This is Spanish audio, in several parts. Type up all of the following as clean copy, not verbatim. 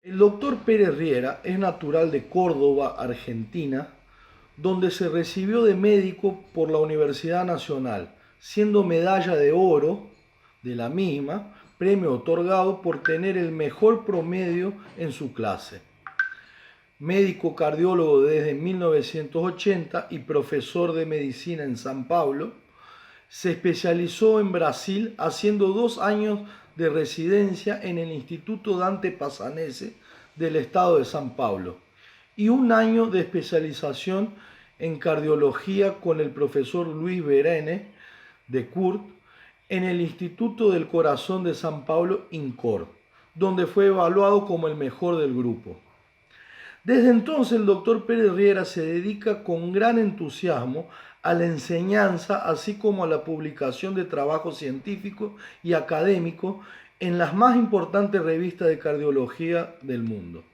El doctor Pérez Riera es natural de Córdoba, Argentina, donde se recibió de médico por la Universidad Nacional, siendo medalla de oro de la misma, premio otorgado por tener el mejor promedio en su clase. Médico cardiólogo desde 1980 y profesor de medicina en San Pablo, se especializó en Brasil haciendo 2 años de residencia en el Instituto Dante Passanese del estado de San Pablo y 1 año de especialización en cardiología con el profesor Luis Berene de Kurt en el Instituto del Corazón de San Pablo INCOR, donde fue evaluado como el mejor del grupo. Desde entonces el doctor Pérez Riera se dedica con gran entusiasmo a la enseñanza, así como a la publicación de trabajos científicos y académicos en las más importantes revistas de cardiología del mundo,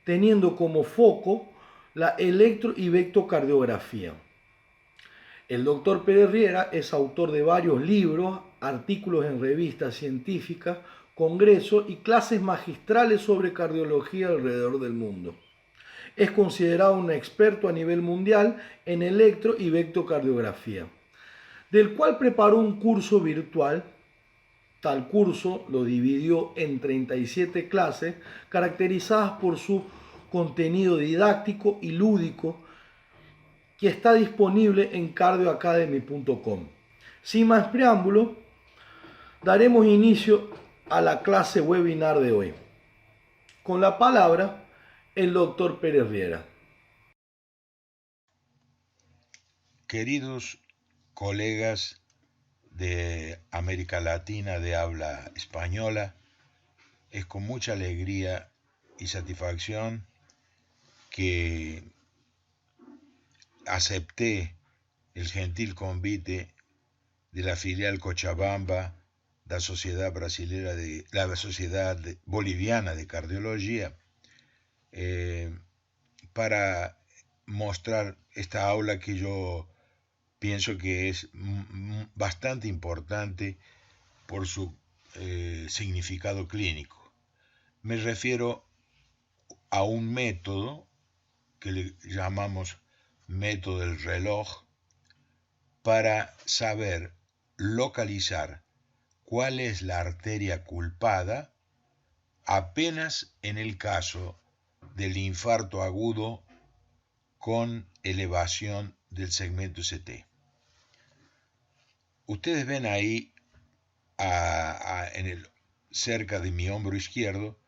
teniendo como foco la electro y vectocardiografía. El doctor Pérez Riera es autor de varios libros, artículos en revistas científicas, congresos y clases magistrales sobre cardiología alrededor del mundo. Es considerado un experto a nivel mundial en electro y vectocardiografía, del cual preparó un curso virtual. Tal curso lo dividió en 37 clases, caracterizadas por su contenido didáctico y lúdico, que está disponible en cardioacademy.com. Sin más preámbulo, daremos inicio a la clase webinar de hoy. Con la palabra, el doctor Pérez Riera. Queridos colegas de América Latina de habla española, es con mucha alegría y satisfacción que acepté el gentil convite de la filial Cochabamba la Sociedad Boliviana de Cardiología para mostrar esta aula que yo pienso que es bastante importante por su significado clínico. Me refiero a un método que le llamamos método del reloj para saber localizar cuál es la arteria culpada apenas en el caso del infarto agudo con elevación del segmento ST. Ustedes ven ahí cerca de mi hombro izquierdo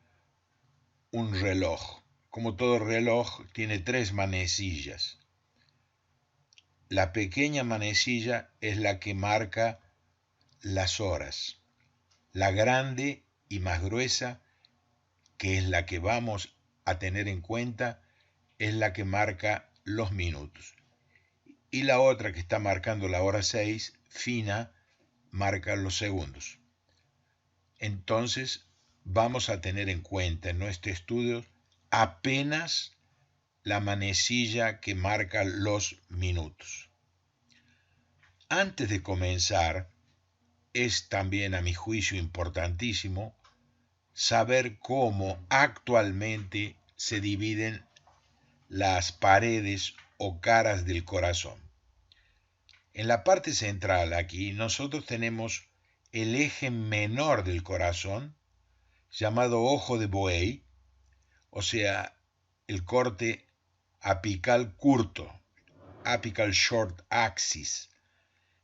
un reloj. Como todo reloj tiene 3 manecillas. La pequeña manecilla es la que marca las horas. La grande y más gruesa, que es la que vamos a tener en cuenta, es la que marca los minutos. Y la otra que está marcando la hora 6, fina, marca los segundos. Entonces, vamos a tener en cuenta en nuestro estudio apenas la manecilla que marca los minutos. Antes de comenzar, es también a mi juicio importantísimo saber cómo actualmente se dividen las paredes o caras del corazón. En la parte central aquí nosotros tenemos el eje menor del corazón, llamado ojo de buey, o sea, el corte apical curto, apical short axis.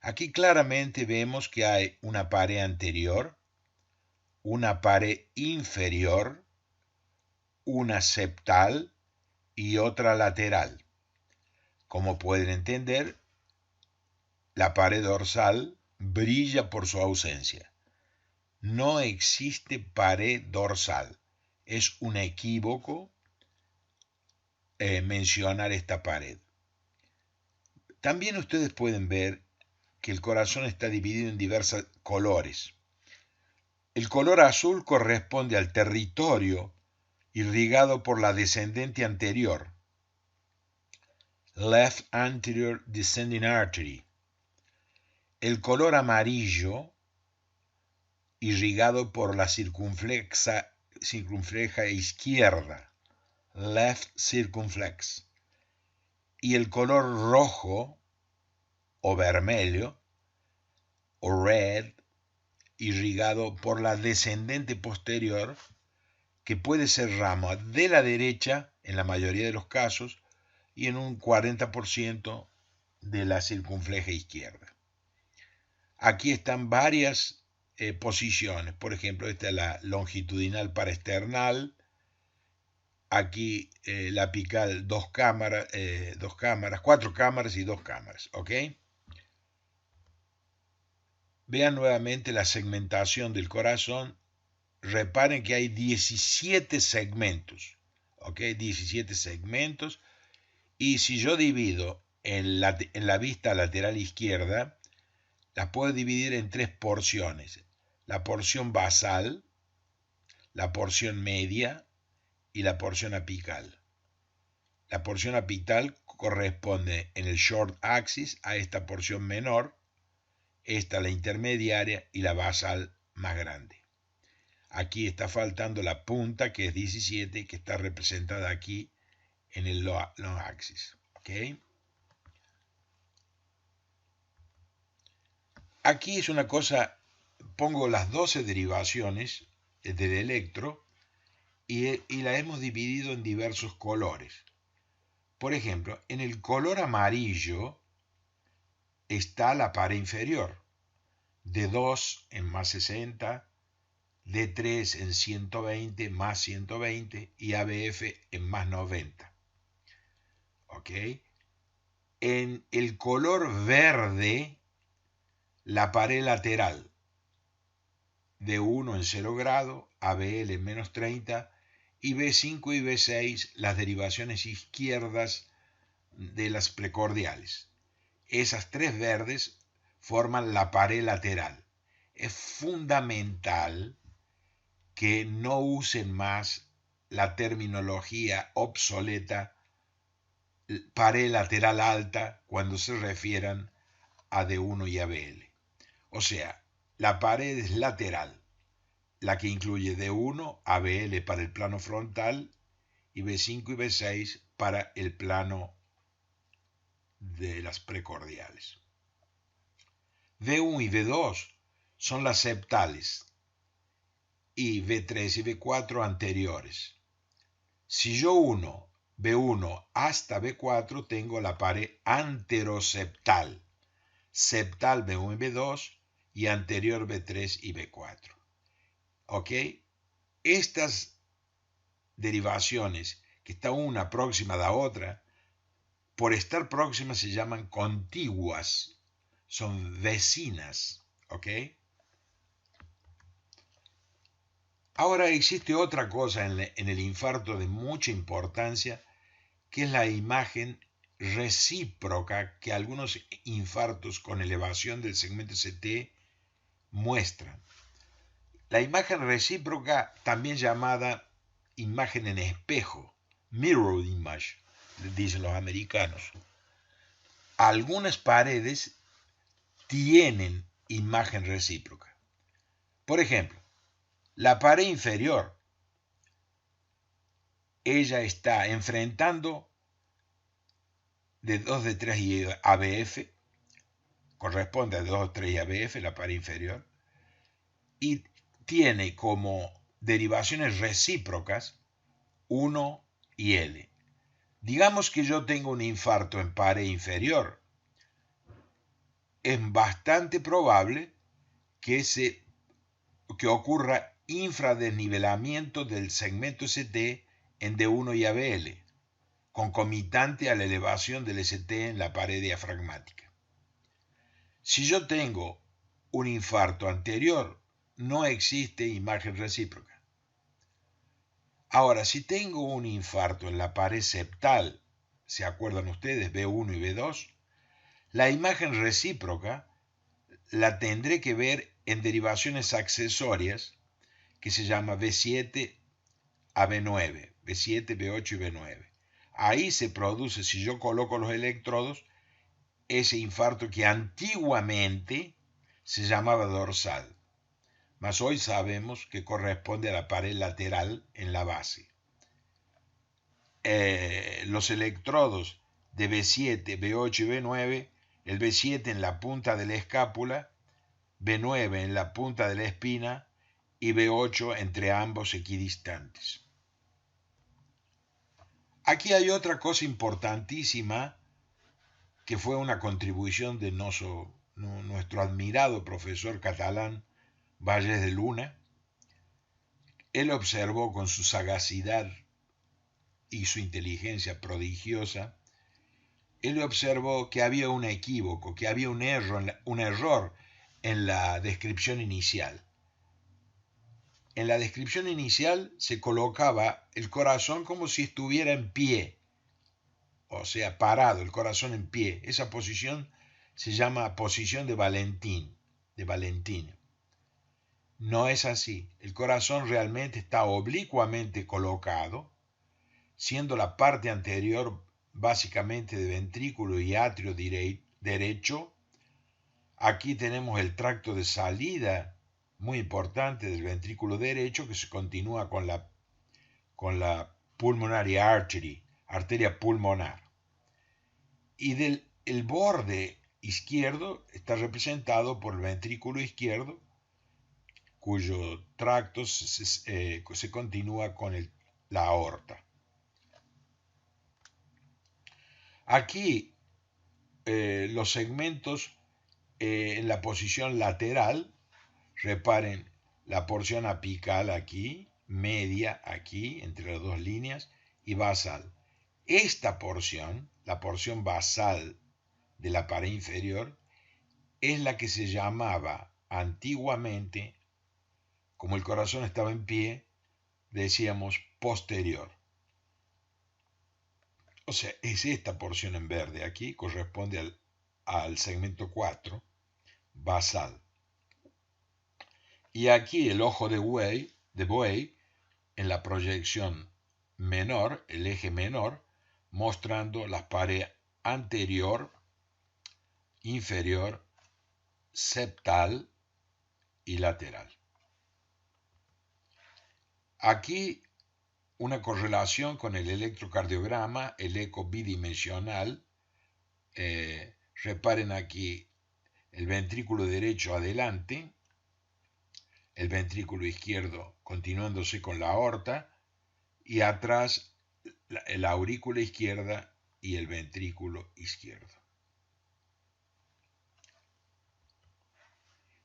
Aquí claramente vemos que hay una pared anterior, una pared inferior, una septal y otra lateral. Como pueden entender, la pared dorsal brilla por su ausencia. No existe pared dorsal. Es un equívoco mencionar esta pared. También ustedes pueden ver que el corazón está dividido en diversos colores. El color azul corresponde al territorio irrigado por la descendente anterior, left anterior descending artery. El color amarillo irrigado por la circunfleja circunfleja izquierda, left circumflex. Y el color rojo o vermelho o red, irrigado por la descendente posterior, que puede ser rama de la derecha en la mayoría de los casos y en un 40% de la circunfleja izquierda. Aquí están varias posiciones. Por ejemplo, esta es la longitudinal paraesternal. Aquí la apical 4 cámaras y 2 cámaras. ¿Ok? Vean nuevamente la segmentación del corazón. Reparen que hay 17 segmentos. ¿Ok? 17 segmentos. Y si yo divido en la vista lateral izquierda, la puedo dividir en 3 porciones. La porción basal, la porción media y la porción apical. La porción apical corresponde en el short axis a esta porción menor, esta la intermediaria y la basal más grande. Aquí está faltando la punta, que es 17, que está representada aquí en el long axis. ¿Okay? Aquí es una cosa, pongo las 12 derivaciones del electro y la hemos dividido en diversos colores. Por ejemplo, en el color amarillo está la pared inferior, D2 en más 60, D3 en 120 más 120 y ABF en más 90. ¿Ok? En el color verde, la pared lateral, D1 en 0 grado, ABL en menos 30 y B5 y B6 las derivaciones izquierdas de las precordiales. Esas 3 verdes forman la pared lateral. Es fundamental que no usen más la terminología obsoleta pared lateral alta cuando se refieran a D1 y ABL. O sea, la pared es lateral, la que incluye D1, ABL para el plano frontal y B5 y B6 para el plano de las precordiales. V1 y V2 son las septales y V3 y V4 anteriores. Si yo uno B1 hasta B4 tengo la pared anteroseptal, septal B1 y B2 y anterior B3 y B4. ¿Ok? Estas derivaciones, que está una próxima a la otra, por estar próximas se llaman contiguas, son vecinas. ¿Ok? Ahora existe otra cosa en el infarto de mucha importancia, que es la imagen recíproca que algunos infartos con elevación del segmento ST muestran. La imagen recíproca, también llamada imagen en espejo, mirror image, dicen los americanos. Algunas paredes tienen imagen recíproca. Por ejemplo, la pared inferior, ella está enfrentando de 2 de 3 y ABF, corresponde a 2 de 3 y ABF, la pared inferior, y tiene como derivaciones recíprocas 1 y L. Digamos que yo tengo un infarto en pared inferior. Es bastante probable que ocurra infradesnivelamiento del segmento ST en D1 y ABL, concomitante a la elevación del ST en la pared diafragmática. Si yo tengo un infarto anterior, no existe imagen recíproca. Ahora, si tengo un infarto en la pared septal, ¿se acuerdan ustedes? B1 y B2, la imagen recíproca la tendré que ver en derivaciones accesorias que se llama B7 a B9, B7, B8 y B9. Ahí se produce, si yo coloco los electrodos, ese infarto que antiguamente se llamaba dorsal. mas hoy sabemos que corresponde a la pared lateral en la base. Los electrodos de B7, B8 y B9, el B7 en la punta de la escápula, B9 en la punta de la espina y B8 entre ambos equidistantes. Aquí hay otra cosa importantísima que fue una contribución de nuestro admirado profesor catalán Valles de Luna. Él observó con su sagacidad y su inteligencia prodigiosa, él observó que había un equívoco, que había un error en la descripción inicial. En la descripción inicial se colocaba el corazón como si estuviera en pie, o sea, parado, el corazón en pie. Esa posición se llama posición de Valentín. No es así. El corazón realmente está oblicuamente colocado, siendo la parte anterior básicamente de ventrículo y atrio derecho. Aquí tenemos el tracto de salida muy importante del ventrículo derecho que se continúa con la pulmonary artery, arteria pulmonar. Y el borde izquierdo está representado por el ventrículo izquierdo, cuyo tracto se continúa con la aorta. Aquí los segmentos en la posición lateral, reparen la porción apical aquí, media aquí, entre las dos líneas, y basal. Esta porción, la porción basal de la pared inferior, es la que se llamaba antiguamente, como el corazón estaba en pie, decíamos posterior. O sea, es esta porción en verde aquí, corresponde al segmento 4, basal. Y aquí el ojo de buey en la proyección menor, el eje menor, mostrando las paredes anterior, inferior, septal y lateral. Aquí una correlación con el electrocardiograma, el eco bidimensional. Reparen aquí el ventrículo derecho adelante, el ventrículo izquierdo continuándose con la aorta, y atrás la aurícula izquierda y el ventrículo izquierdo.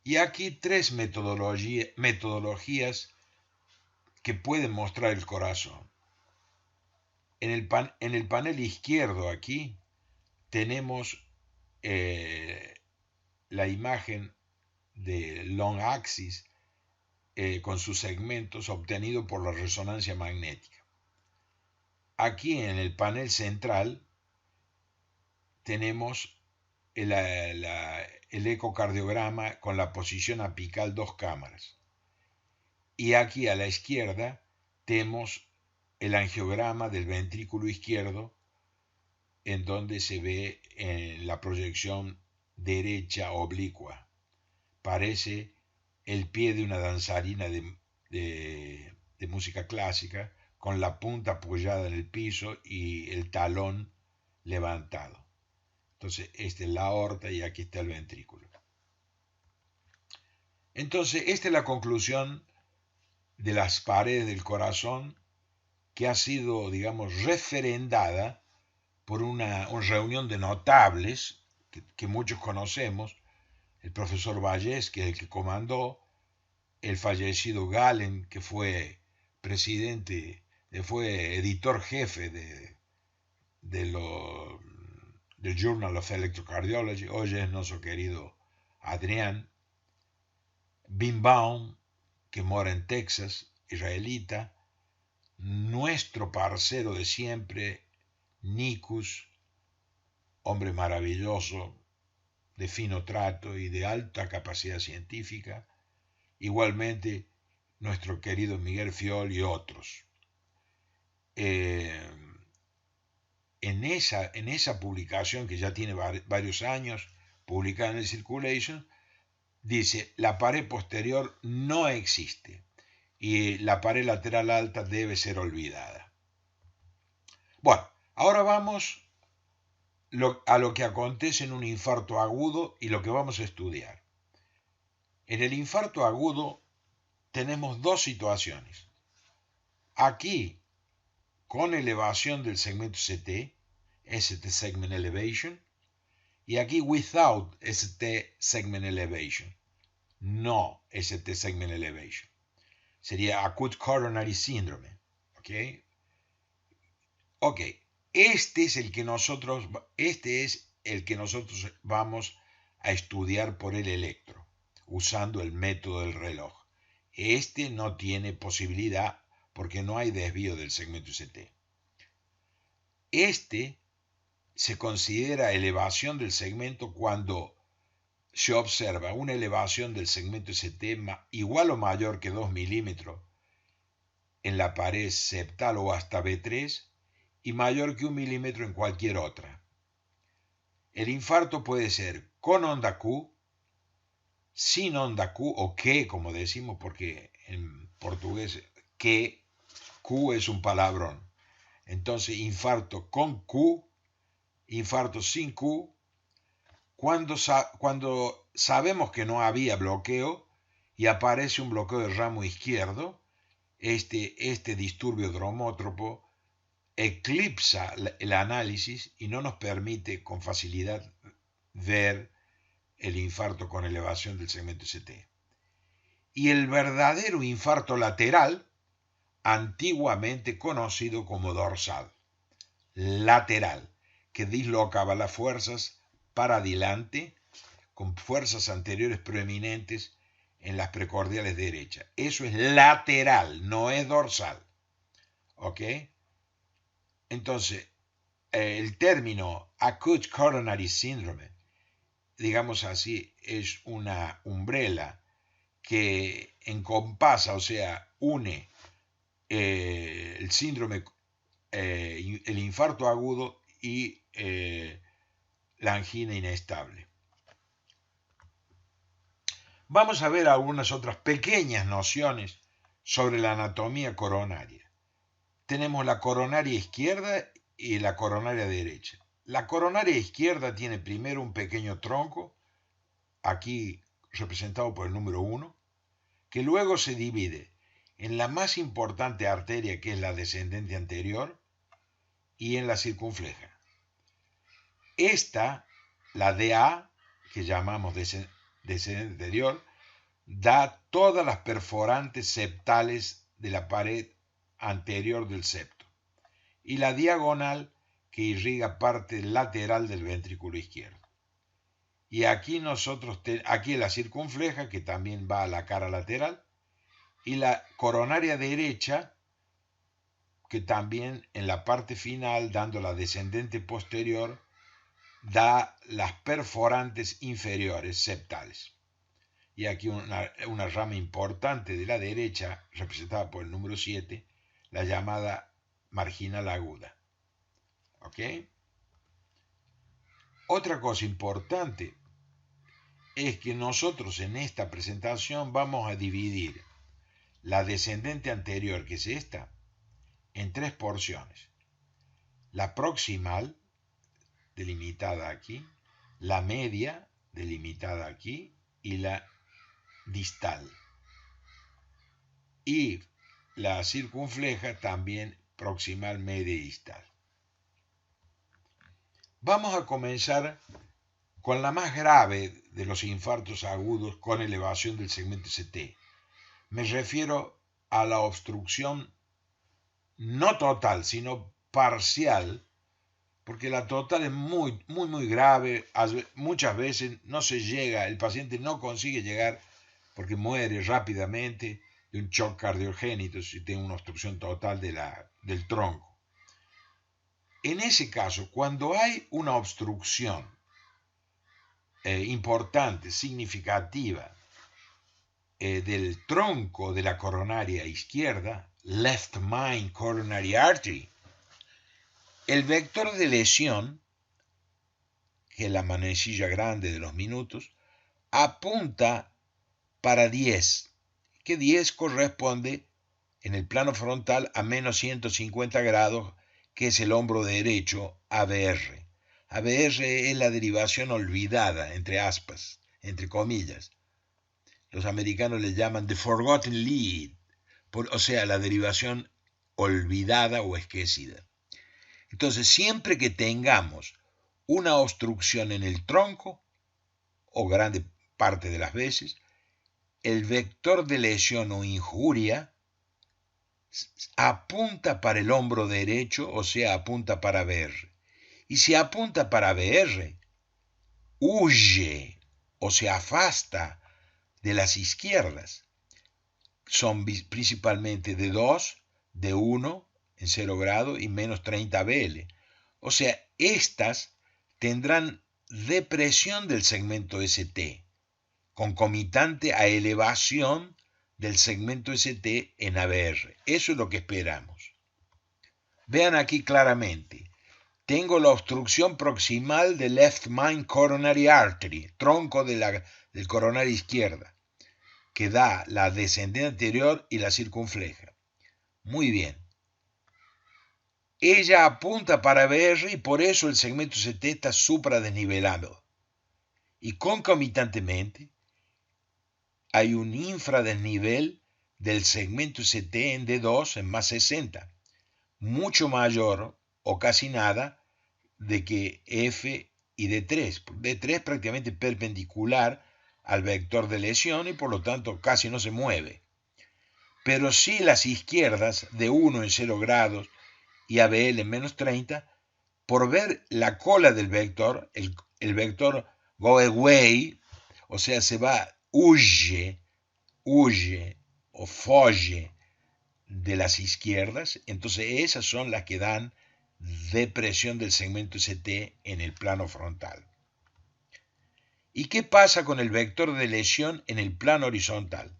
Y aquí tres metodologías que pueden mostrar el corazón. En el panel izquierdo aquí tenemos la imagen de long axis con sus segmentos obtenido por la resonancia magnética. Aquí en el panel central tenemos el ecocardiograma con la posición apical 2 cámaras. Y aquí a la izquierda tenemos el angiograma del ventrículo izquierdo, en donde se ve en la proyección derecha oblicua. Parece el pie de una danzarina de música clásica, con la punta apoyada en el piso y el talón levantado. Entonces, esta es la aorta y aquí está el ventrículo. Entonces, esta es la conclusión de las paredes del corazón, que ha sido, digamos, referendada por una reunión de notables que muchos conocemos, el profesor Valles, que es el que comandó, el fallecido Galen, que fue presidente, fue editor jefe del Journal of Electrocardiology, hoy es nuestro querido Adrián, Bim Baum, que mora en Texas, israelita, nuestro parcero de siempre, Nicus, hombre maravilloso, de fino trato y de alta capacidad científica, igualmente nuestro querido Miguel Fiol y otros. En esa publicación, que ya tiene varios años, publicada en el Circulation, dice, la pared posterior no existe y la pared lateral alta debe ser olvidada. Bueno, ahora vamos a lo que acontece en un infarto agudo y lo que vamos a estudiar. En el infarto agudo tenemos dos situaciones. Aquí, con elevación del segmento ST, ST segment elevation, y aquí without ST segment elevation, no ST segment elevation. Sería acute coronary syndrome. Ok, este es el que nosotros vamos a estudiar por el electro, usando el método del reloj. Este no tiene posibilidad porque no hay desvío del segmento ST. Este se considera elevación del segmento cuando se observa una elevación del segmento ST igual o mayor que 2 milímetros en la pared septal o hasta B3 y mayor que 1 milímetro en cualquier otra. El infarto puede ser con onda Q, sin onda Q o que, como decimos, porque en portugués que Q es un palabrón. Entonces, infarto con Q, infarto sin Q, cuando sabemos que no había bloqueo y aparece un bloqueo del ramo izquierdo, este disturbio dromótropo eclipsa el análisis y no nos permite con facilidad ver el infarto con elevación del segmento ST. Y el verdadero infarto lateral, antiguamente conocido como dorsal, lateral, que dislocaba las fuerzas para adelante con fuerzas anteriores proeminentes en las precordiales derechas. Eso es lateral, no es dorsal. ¿Ok? Entonces, el término acute coronary syndrome, digamos así, es una umbrella que encompasa, o sea, une el síndrome, el infarto agudo y la angina inestable. Vamos a ver algunas otras pequeñas nociones sobre la anatomía coronaria. Tenemos la coronaria izquierda y la coronaria derecha. La coronaria izquierda tiene primero un pequeño tronco, aquí representado por el número 1, que luego se divide en la más importante arteria, que es la descendente anterior, y en la circunfleja. Esta, la DA, que llamamos descendente anterior, da todas las perforantes septales de la pared anterior del septo, y la diagonal, que irriga parte lateral del ventrículo izquierdo. Y aquí aquí la circunfleja, que también va a la cara lateral, y la coronaria derecha, que también en la parte final, dando la descendente posterior, da las perforantes inferiores septales. Y aquí una rama importante de la derecha, representada por el número 7, la llamada marginal aguda. ¿Ok? Otra cosa importante es que nosotros en esta presentación vamos a dividir la descendente anterior, que es esta, en 3 porciones. La proximal, delimitada aquí, la media, delimitada aquí, y la distal. Y la circunfleja también proximal, media y distal. Vamos a comenzar con la más grave de los infartos agudos con elevación del segmento ST. Me refiero a la obstrucción no total, sino parcial, porque la total es muy grave. Muchas veces no se llega, el paciente no consigue llegar porque muere rápidamente de un shock cardiogénito si tiene una obstrucción total del tronco. En ese caso, cuando hay una obstrucción importante, significativa, del tronco de la coronaria izquierda, left main coronary artery, el vector de lesión, que es la manecilla grande de los minutos, apunta para 10, que 10 corresponde en el plano frontal a menos 150 grados, que es el hombro derecho, ABR. ABR es la derivación olvidada, entre aspas, entre comillas. Los americanos le llaman the forgotten lead, o sea, la derivación olvidada o esquecida. Entonces, siempre que tengamos una obstrucción en el tronco, o grande parte de las veces, el vector de lesión o injuria apunta para el hombro derecho, o sea, apunta para ABR. Y si apunta para ABR, huye o se afasta de las izquierdas. Son principalmente de 2, de 1 en 0 grado y menos 30 BL. O sea, estas tendrán depresión del segmento ST, concomitante a elevación del segmento ST en ABR. Eso es lo que esperamos. Vean aquí claramente. Tengo la obstrucción proximal del left main coronary artery, tronco del coronario izquierda, que da la descendente anterior y la circunfleja. Muy bien. Ella apunta para ABR y por eso el segmento ST está supradesnivelado. Y concomitantemente hay un infradesnivel del segmento ST en D2 en más 60, mucho mayor o casi nada de que F y D3. D3 es prácticamente perpendicular al vector de lesión y por lo tanto casi no se mueve. Pero sí las izquierdas de 1 en 0 grados y ABL en menos 30, por ver la cola del vector, el vector go away, o sea, se va, huye o foge de las izquierdas, entonces esas son las que dan depresión del segmento ST en el plano frontal. ¿Y qué pasa con el vector de lesión en el plano horizontal?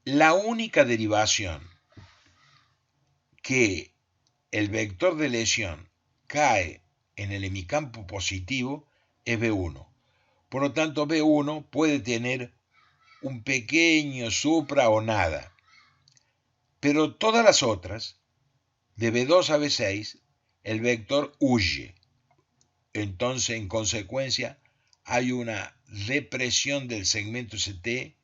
La única derivación que el vector de lesión cae en el hemicampo positivo es B1. Por lo tanto, B1 puede tener un pequeño supra o nada. Pero todas las otras, de B2 a B6, el vector huye. Entonces, en consecuencia, hay una depresión del segmento ST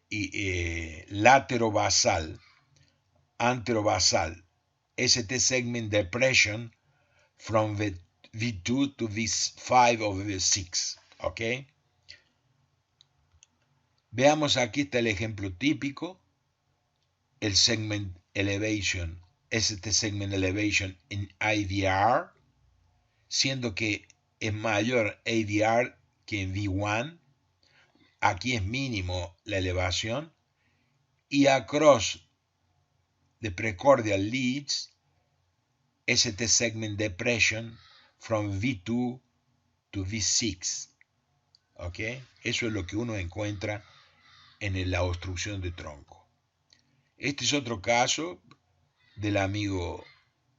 y laterobasal, anterobasal, ST segment depression from V2 to V5 or V6. ¿Ok? Veamos, aquí está el ejemplo típico, el segment elevation, ST segment elevation en IVR, siendo que es mayor AVR que en V1. Aquí es mínimo la elevación. Y across the precordial leads, ST segment depression from V2 to V6. ¿Ok? Eso es lo que uno encuentra en la obstrucción de tronco. Este es otro caso del amigo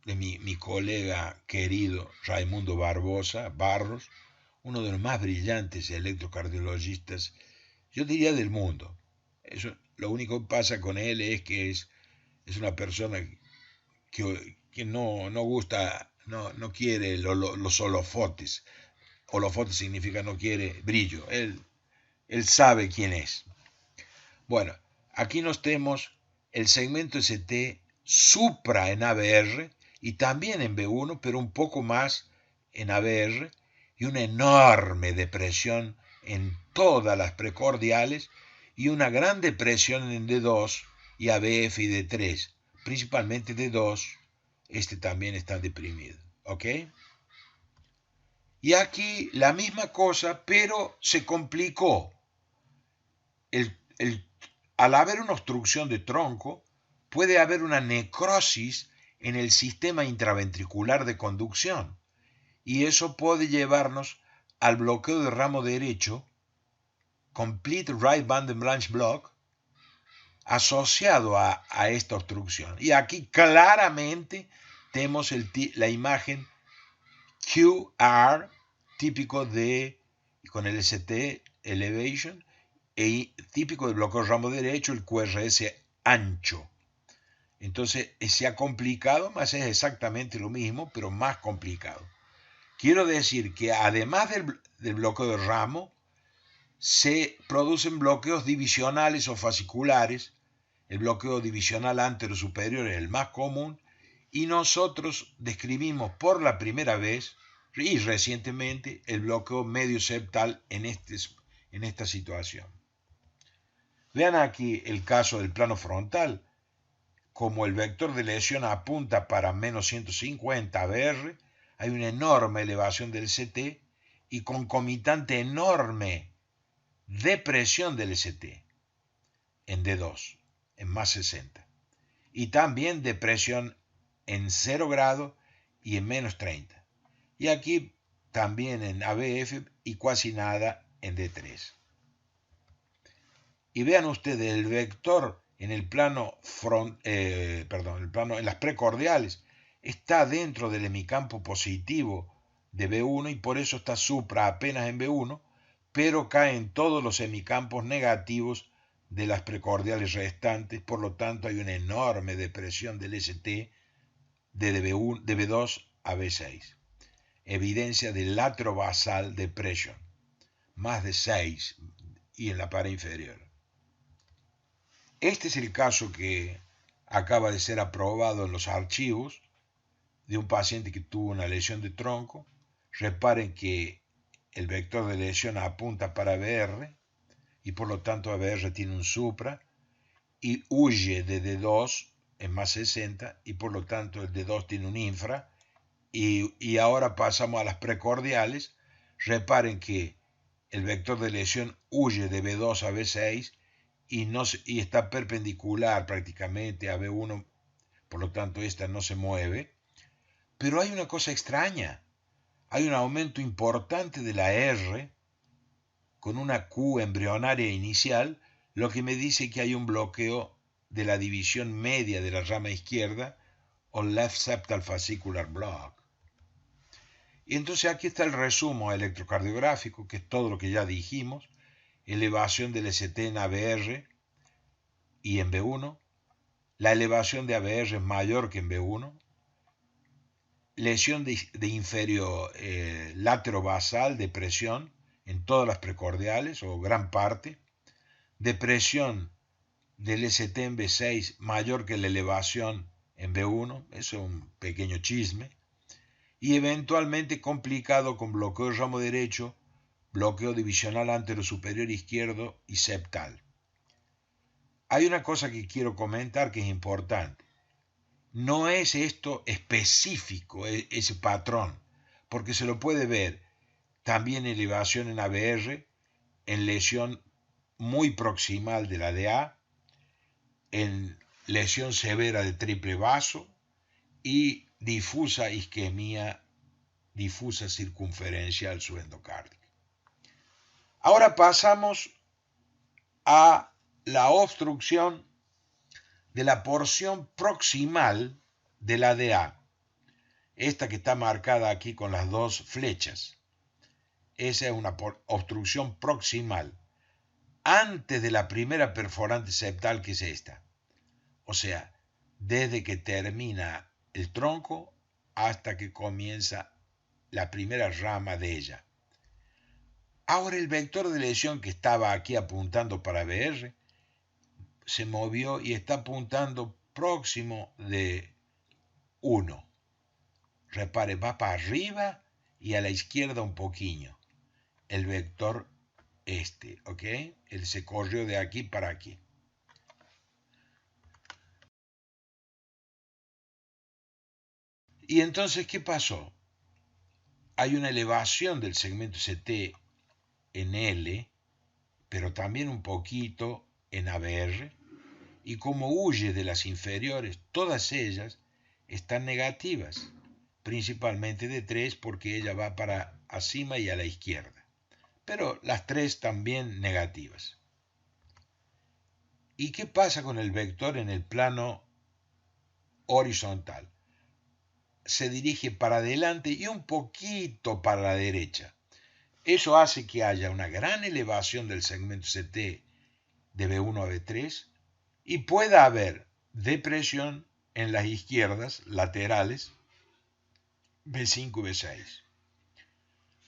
de mi colega querido Raimundo Barros, uno de los más brillantes electrocardiologistas, yo diría, del mundo. Eso, lo único que pasa con él es que es una persona que no gusta, no quiere los holofotes. Holofotes significa no quiere brillo. Él sabe quién es. Bueno, aquí nos tenemos el segmento ST supra en ABR y también en B1, pero un poco más en ABR, y una enorme depresión en todas las precordiales y una gran depresión en D2 y ABF y D3, principalmente D2, este también está deprimido, ¿ok? Y aquí la misma cosa, pero se complicó. Al haber una obstrucción de tronco, puede haber una necrosis en el sistema intraventricular de conducción, y eso puede llevarnos al bloqueo de ramo derecho, complete right bundle branch block, asociado a esta obstrucción. Y aquí claramente tenemos la imagen QR típico de con el ST elevation típico del bloqueo ramo derecho, el QRS ancho. Entonces se ha complicado, más es exactamente lo mismo, pero más complicado. Quiero decir que además del bloqueo de ramo, se producen bloqueos divisionales o fasciculares. El bloqueo divisional antero-superior es el más común y nosotros describimos por la primera vez y recientemente el bloqueo medio septal en esta situación. Vean aquí el caso del plano frontal. Como el vector de lesión apunta para menos 150 ABR, hay una enorme elevación del CT y concomitante enorme depresión del ST en D2, en más 60. Y también depresión en 0 grado y en menos 30. Y aquí también en ABF y casi nada en D3. Y vean ustedes el vector en el plano, en las precordiales está dentro del hemicampo positivo de B1 y por eso está supra apenas en B1, pero cae en todos los hemicampos negativos de las precordiales restantes, por lo tanto hay una enorme depresión del ST de B2 a B6. Evidencia de laterobasal depression, más de 6 y en la pared inferior. Este es el caso que acaba de ser aprobado en los archivos de un paciente que tuvo una lesión de tronco. Reparen que el vector de lesión apunta para ABR y por lo tanto ABR tiene un supra y huye de D2 en más 60 y por lo tanto el D2 tiene un infra y ahora pasamos a las precordiales. Reparen que el vector de lesión huye de B2 a B6 y está perpendicular prácticamente a B1, por lo tanto esta no se mueve. Pero hay una cosa extraña, hay un aumento importante de la R con una Q embrionaria inicial, lo que me dice que hay un bloqueo de la división media de la rama izquierda o left septal fascicular block. Y entonces aquí está el resumen electrocardiográfico, que es todo lo que ya dijimos: elevación del ST en ABR y en B1, la elevación de ABR es mayor que en B1, lesión de inferior laterobasal, depresión en todas las precordiales o gran parte, depresión del ST en B6 mayor que la elevación en B1, eso es un pequeño chisme, y eventualmente complicado con bloqueo de ramo derecho, bloqueo divisional antero-superior izquierdo y septal. Hay una cosa que quiero comentar que es importante. No es esto específico, ese patrón, porque se lo puede ver también elevación en ABR, en lesión muy proximal de la DA, en lesión severa de triple vaso y difusa isquemia, difusa circunferencial subendocárdica. Ahora pasamos a la obstrucción de la porción proximal de la DA, esta que está marcada aquí con las dos flechas. Esa es una obstrucción proximal, antes de la primera perforante septal, que es esta. O sea, desde que termina el tronco hasta que comienza la primera rama de ella. Ahora el vector de lesión que estaba aquí apuntando para BR se movió y está apuntando próximo de 1. Repare, va para arriba y a la izquierda un poquillo. El vector ¿ok? Él se corrió de aquí para aquí. Y entonces, ¿qué pasó? Hay una elevación del segmento ST en L, pero también un poquito en ABR, y como huye de las inferiores, todas ellas están negativas, principalmente de 3 porque ella va para encima y a la izquierda, pero las 3 también negativas. ¿Y qué pasa con el vector en el plano horizontal? Se dirige para adelante y un poquito para la derecha, Eso hace que haya una gran elevación del segmento CT de B1 a B3 y pueda haber depresión en las izquierdas laterales B5 y B6.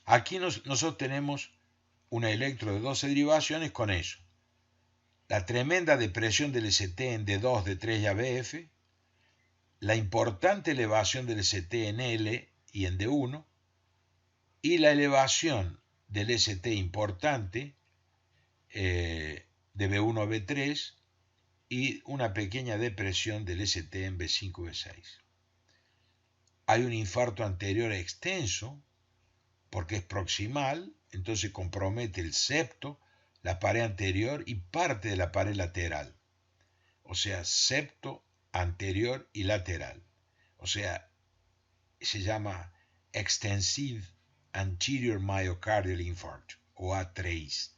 Aquí nosotros tenemos un electro de 12 derivaciones con eso. La tremenda depresión del ST en D2, D3 y ABF, la importante elevación del ST en L y en D1, y la elevación del ST importante de B1 a B3 y una pequeña depresión del ST en B5 y B6. Hay un infarto anterior extenso porque es proximal, entonces compromete el septo, la pared anterior y parte de la pared lateral. O sea, septo, anterior y lateral. O sea, se llama Extensive Anterior Myocardial Infarct, o A3.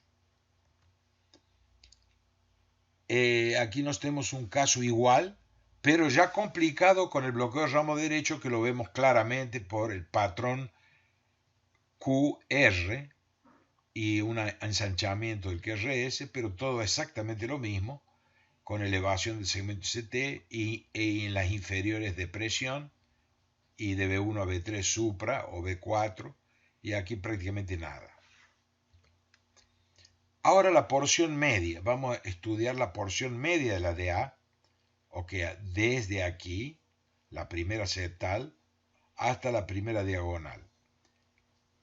Aquí nos tenemos un caso igual, pero ya complicado con el bloqueo de ramo derecho, que lo vemos claramente por el patrón QR y un ensanchamiento del QRS, pero todo exactamente lo mismo, con elevación del segmento CT y en las inferiores depresión, y de B1 a B3 supra o B4, y aquí prácticamente nada. Ahora la porción media, vamos a estudiar la porción media de la DA, o que desde aquí, la primera septal, hasta la primera diagonal.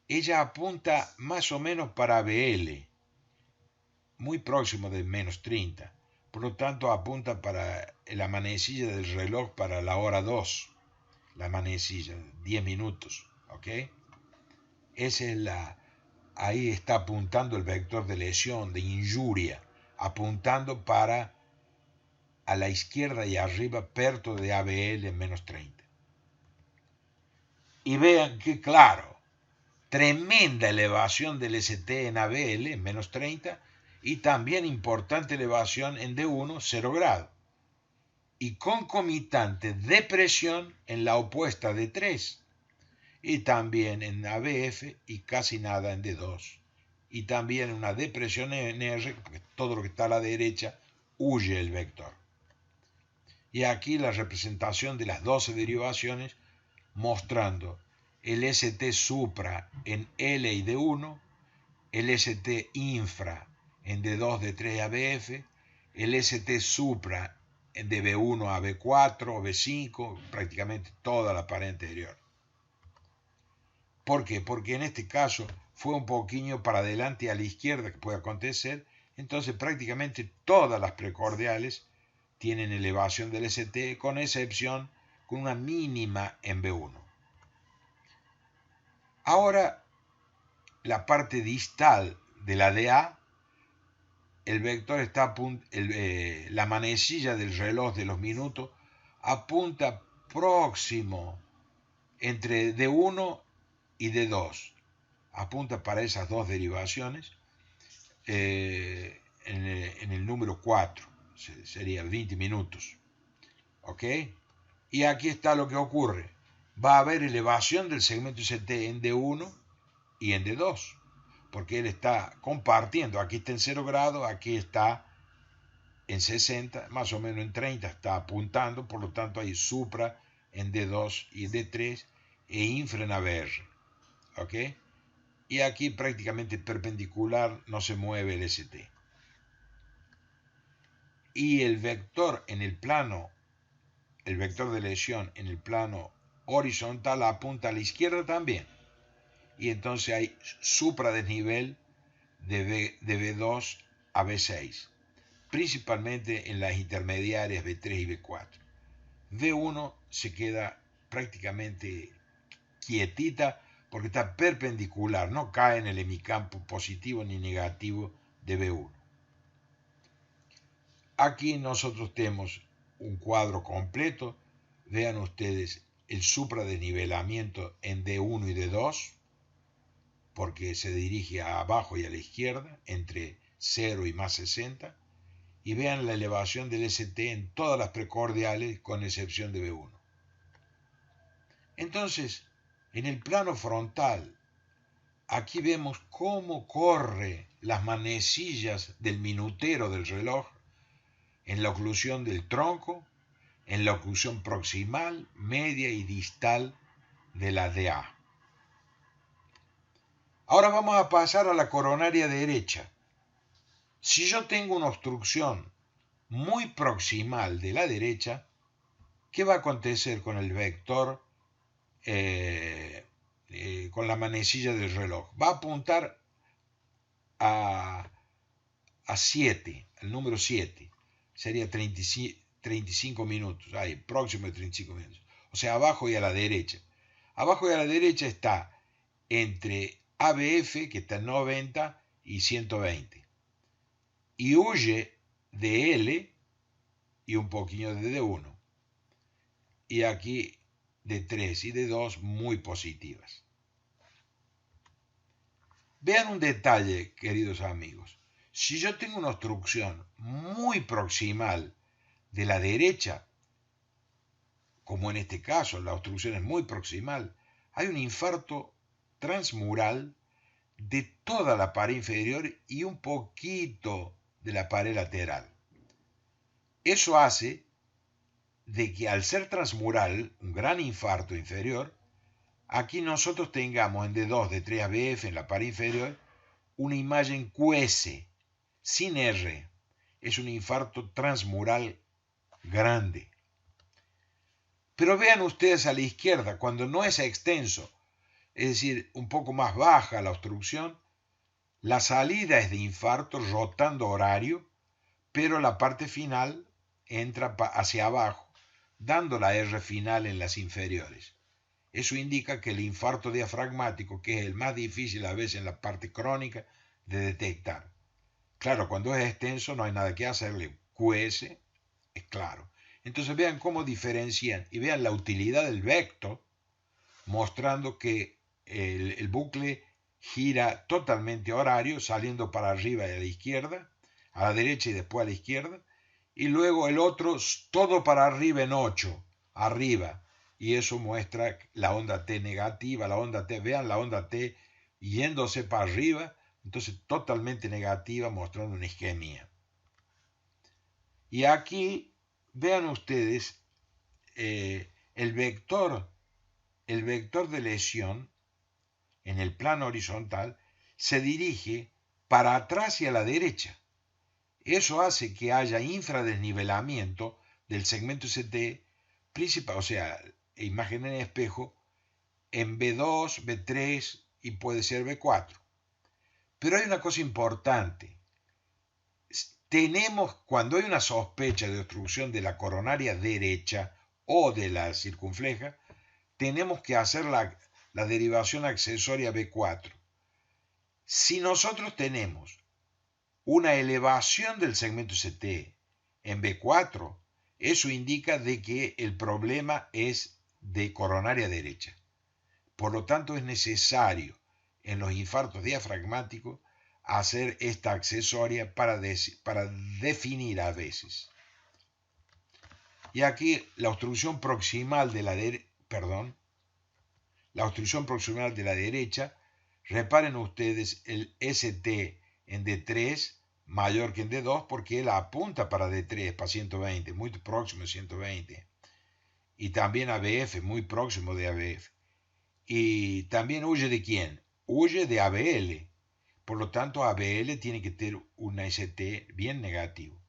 Ella apunta más o menos para BL, muy próximo de menos 30, por lo tanto apunta para la manecilla del reloj para la hora 2, la manecilla, 10 minutos, ¿ok? Esa es ahí está apuntando el vector de lesión, de injuria, apuntando para a la izquierda y arriba, perto de ABL en menos 30. Y vean que claro, tremenda elevación del ST en ABL en menos 30 y también importante elevación en D1, 0 grado. Y concomitante depresión en la opuesta D3 y también en ABF y casi nada en D2. Y también una depresión en R, porque todo lo que está a la derecha huye el vector. Y aquí la representación de las 12 derivaciones mostrando el ST supra en L y D1, el ST infra en D2, D3 y ABF, el ST supra de B1 a B4 o B5, prácticamente toda la pared anterior. ¿Por qué? Porque en este caso fue un poquillo para adelante y a la izquierda que puede acontecer, entonces prácticamente todas las precordiales tienen elevación del ST, con excepción con una mínima en B1. Ahora, la parte distal de la DA, el vector está la manecilla del reloj de los minutos apunta próximo entre D1 y D2. Apunta para esas dos derivaciones en el número 4, sería 20 minutos. ¿Ok? Y aquí está lo que ocurre. Va a haber elevación del segmento ST en D1 y en D2, porque él está compartiendo. Aquí está en 0 grados, aquí está en 60, más o menos en 30 está apuntando, por lo tanto hay supra en D2 y D3 e infra en ABR. ¿Ok? Y aquí prácticamente perpendicular no se mueve el ST. Y el vector en el plano, el vector de lesión en el plano horizontal apunta a la izquierda también. Y entonces hay supradesnivel de B2 a B6, principalmente en las intermediarias B3 y B4. B1 se queda prácticamente quietita porque está perpendicular, no cae en el hemicampo positivo ni negativo de B1. Aquí nosotros tenemos un cuadro completo. Vean ustedes el supradesnivelamiento en D1 y D2, porque se dirige a abajo y a la izquierda, entre 0 y más 60, y vean la elevación del ST en todas las precordiales, con excepción de B1. Entonces, en el plano frontal aquí vemos cómo corre las manecillas del minutero del reloj en la oclusión del tronco, en la oclusión proximal, media y distal de la DA. Ahora vamos a pasar a la coronaria derecha. Si yo tengo una obstrucción muy proximal de la derecha, ¿qué va a acontecer con el vector, con la manecilla del reloj? Va a apuntar a 7, el número 7. Sería 35 minutos, ahí, próximo de 35 minutos. O sea, abajo y a la derecha. Abajo y a la derecha está entre ABF, que está en 90, y 120. Y huye de L y un poquito de D1. Y aquí de 3 y de 2 muy positivas. Vean un detalle, queridos amigos. Si yo tengo una obstrucción muy proximal de la derecha, como en este caso la obstrucción es muy proximal, hay un infarto transmural de toda la pared inferior y un poquito de la pared lateral. Eso hace de que al ser transmural, un gran infarto inferior, aquí nosotros tengamos en D2, D3 ABF en la pared inferior una imagen QS, sin R. Es un infarto transmural grande. Pero vean ustedes a la izquierda, cuando no es extenso, es decir, un poco más baja la obstrucción, la salida es de infarto rotando horario, pero la parte final entra hacia abajo, dando la R final en las inferiores. Eso indica que el infarto diafragmático, que es el más difícil a veces en la parte crónica de detectar. Claro, cuando es extenso no hay nada que hacerle. QS es claro. Entonces vean cómo diferencian y vean la utilidad del vector, mostrando que el bucle gira totalmente horario, saliendo para arriba y a la izquierda, a la derecha y después a la izquierda, y luego el otro todo para arriba en 8, arriba, y eso muestra la onda T negativa, la onda T, vean la onda T yéndose para arriba, entonces totalmente negativa, mostrando una isquemia. Y aquí vean ustedes el vector de lesión en el plano horizontal se dirige para atrás y a la derecha. Eso hace que haya infradesnivelamiento del segmento ST principal, o sea, imagen en espejo, en B2, B3 y puede ser B4. Pero hay una cosa importante. Cuando hay una sospecha de obstrucción de la coronaria derecha o de la circunfleja, tenemos que hacer la derivación accesoria B4. Si nosotros tenemos una elevación del segmento ST en B4, eso indica de que el problema es de coronaria derecha. Por lo tanto, es necesario en los infartos diafragmáticos hacer esta accesoria para definir a veces. Y aquí la obstrucción proximal de la derecha, reparen ustedes el ST en D3 mayor que en D2 porque él apunta para D3, para 120, muy próximo de 120. Y también ABF, muy próximo de ABF. Y también huye de quién? Huye de ABL. Por lo tanto, ABL tiene que tener un ST bien negativo.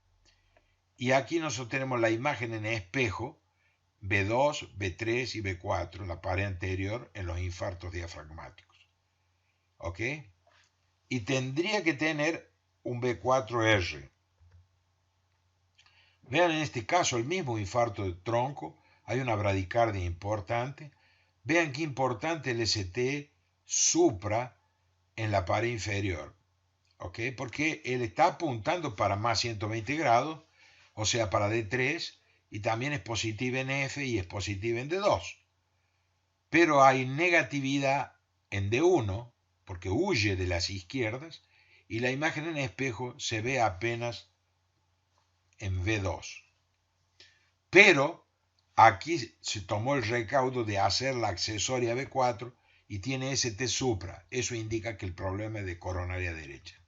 Y aquí nosotros tenemos la imagen en espejo, B2, B3 y B4, la pared anterior en los infartos diafragmáticos. ¿Ok? Y tendría que tener un B4R. Vean en este caso el mismo infarto de tronco, hay una bradicardia importante. Vean qué importante el ST supra en la pared inferior, ¿ok? Porque él está apuntando para más 120 grados, o sea, para D3, y también es positiva en F y es positiva en D2. Pero hay negatividad en D1, porque huye de las izquierdas, y la imagen en espejo se ve apenas en B2. Pero aquí se tomó el recaudo de hacer la accesoria B4 y tiene ST supra. Eso indica que el problema es de coronaria derecha.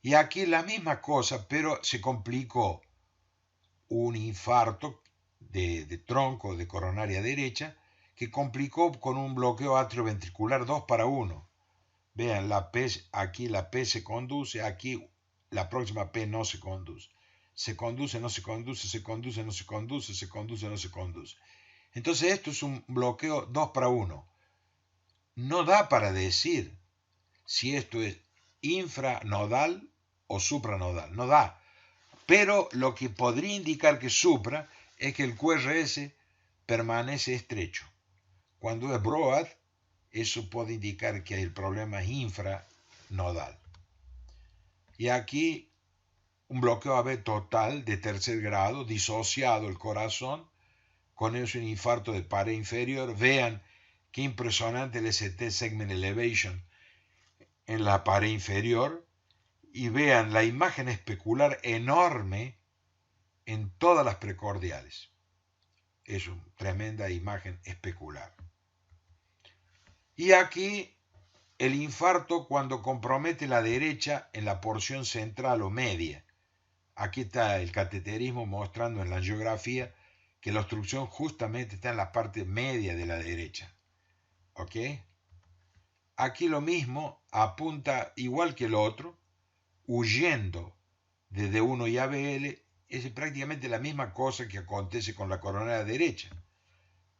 Y aquí la misma cosa, pero se complicó un infarto de tronco de coronaria derecha que complicó con un bloqueo atrioventricular 2:1. Vean, aquí la P se conduce, aquí la próxima P no se conduce. Se conduce, no se conduce, se conduce, no se conduce, se conduce, no se conduce. Entonces esto es un bloqueo 2:1. No da para decir si esto es infranodal o supranodal. No da. Pero lo que podría indicar que supra es que el QRS permanece estrecho. Cuando es broad, eso puede indicar que el problema es infranodal. Y aquí un bloqueo AB total de tercer grado, disociado el corazón, con eso un infarto de pared inferior. Vean qué impresionante el ST segment elevation en la pared inferior. Y vean la imagen especular enorme en todas las precordiales. Es una tremenda imagen especular. Y aquí el infarto cuando compromete la derecha en la porción central o media. Aquí está el cateterismo mostrando en la angiografía que la obstrucción justamente está en la parte media de la derecha. ¿Ok? Aquí lo mismo apunta igual que el otro, huyendo de D1 y ABL. Es prácticamente la misma cosa que acontece con la coronaria derecha.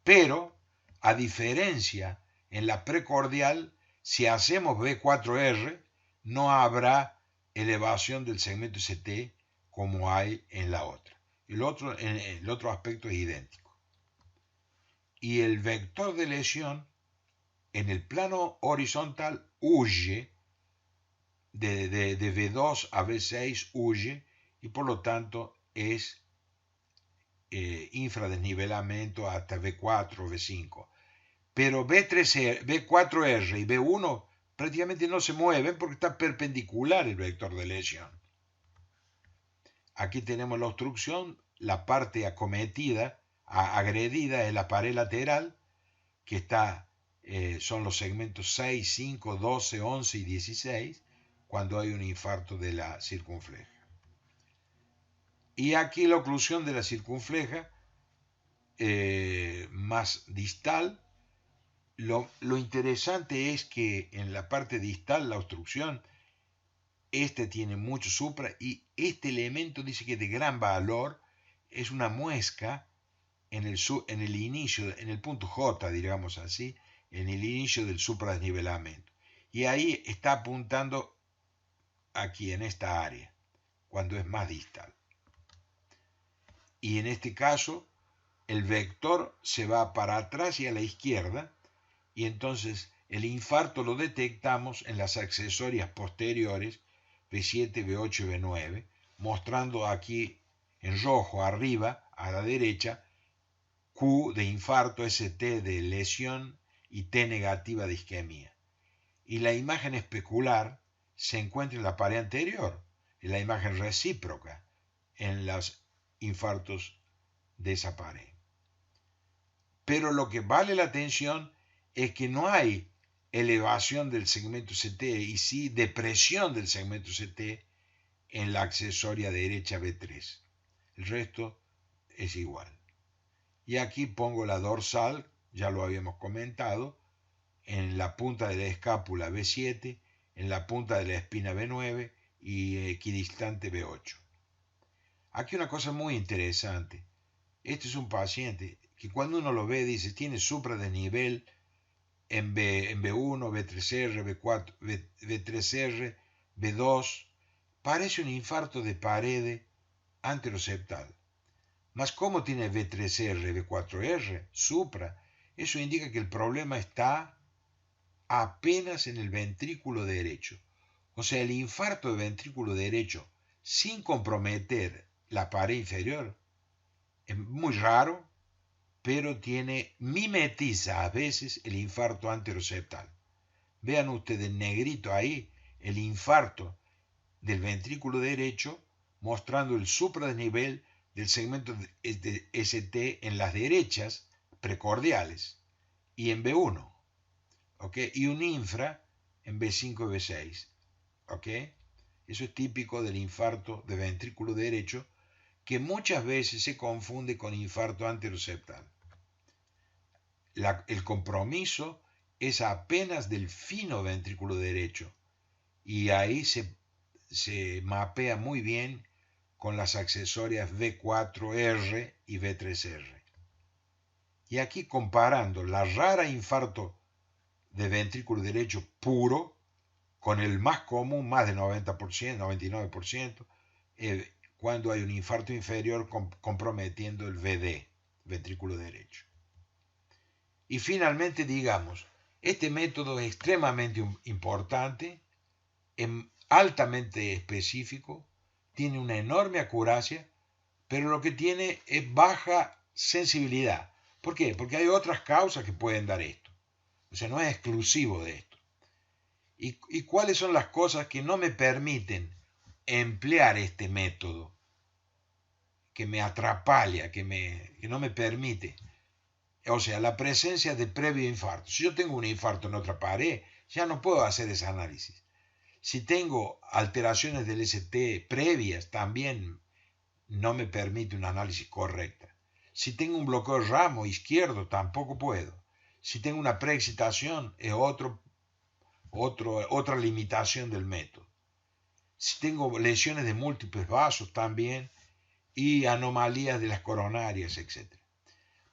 Pero, a diferencia, en la precordial, si hacemos B4R, no habrá elevación del segmento ST como hay en la otra. El otro aspecto es idéntico. Y el vector de lesión en el plano horizontal huye de V2 a V6, huye, y por lo tanto es infradesnivelamiento hasta V4 o V5. Pero B4R y B1 prácticamente no se mueven porque está perpendicular el vector de lesión. Aquí tenemos la obstrucción, la parte acometida, agredida es la pared lateral, que son los segmentos 6, 5, 12, 11 y 16, cuando hay un infarto de la circunfleja. Y aquí la oclusión de la circunfleja más distal. Lo interesante es que en la parte distal la obstrucción tiene mucho supra, y este elemento dice que de gran valor es una muesca en el inicio, en el punto J, digamos así, en el inicio del supradesnivelamiento. Y ahí está apuntando aquí en esta área, cuando es más distal. Y en este caso, el vector se va para atrás y a la izquierda, y entonces el infarto lo detectamos en las accesorias posteriores B7, B8 y B9, mostrando aquí en rojo arriba a la derecha Q de infarto, ST de lesión y T negativa de isquemia. Y la imagen especular se encuentra en la pared anterior, en la imagen recíproca en los infartos de esa pared. Pero lo que vale la atención es que no hay elevación del segmento CT y sí depresión del segmento CT en la accesoria derecha B3. El resto es igual. Y aquí pongo la dorsal, ya lo habíamos comentado, en la punta de la escápula B7, en la punta de la espina B9 y equidistante B8. Aquí una cosa muy interesante. Este es un paciente que cuando uno lo ve dice tiene supradesnivel en B1, B3R, B4, B3R, B2, parece un infarto de pared anteroseptal. Mas como tiene B3R, B4R, supra, eso indica que el problema está apenas en el ventrículo derecho. O sea, el infarto de ventrículo derecho sin comprometer la pared inferior es muy raro, pero mimetiza a veces el infarto anteroseptal. Vean ustedes en negrito ahí el infarto del ventrículo derecho mostrando el supradesnivel del segmento de ST en las derechas precordiales y en B1. ¿ok? Y un infra en B5 y B6, ¿ok? Eso es típico del infarto de ventrículo derecho, que muchas veces se confunde con infarto anteroseptal. El compromiso es apenas del fino ventrículo derecho y ahí se mapea muy bien con las accesorias V4R y V3R. Y aquí comparando la rara infarto de ventrículo derecho puro con el más común, más del 90%, 99%, cuando hay un infarto inferior comprometiendo el VD, ventrículo derecho. Y finalmente, digamos, este método es extremadamente importante, altamente específico, tiene una enorme acuracia, pero lo que tiene es baja sensibilidad. ¿Por qué? Porque hay otras causas que pueden dar esto. O sea, no es exclusivo de esto. ¿Y cuáles son las cosas que no me permiten emplear este método? Que me atrapalla, que no me permite. O sea, la presencia de previo infarto. Si yo tengo un infarto en otra pared, ya no puedo hacer ese análisis. Si tengo alteraciones del ST previas, también no me permite un análisis correcto. Si tengo un bloqueo de ramo izquierdo, tampoco puedo. Si tengo una preexcitación, es otra limitación del método. Si tengo lesiones de múltiples vasos, también, y anomalías de las coronarias, etc.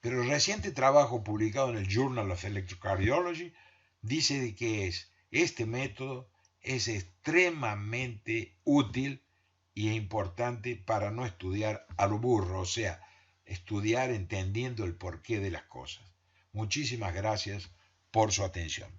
Pero el reciente trabajo publicado en el Journal of Electrocardiology dice que este método es extremadamente útil y es importante para no estudiar a lo burro, o sea, estudiar entendiendo el porqué de las cosas. Muchísimas gracias por su atención.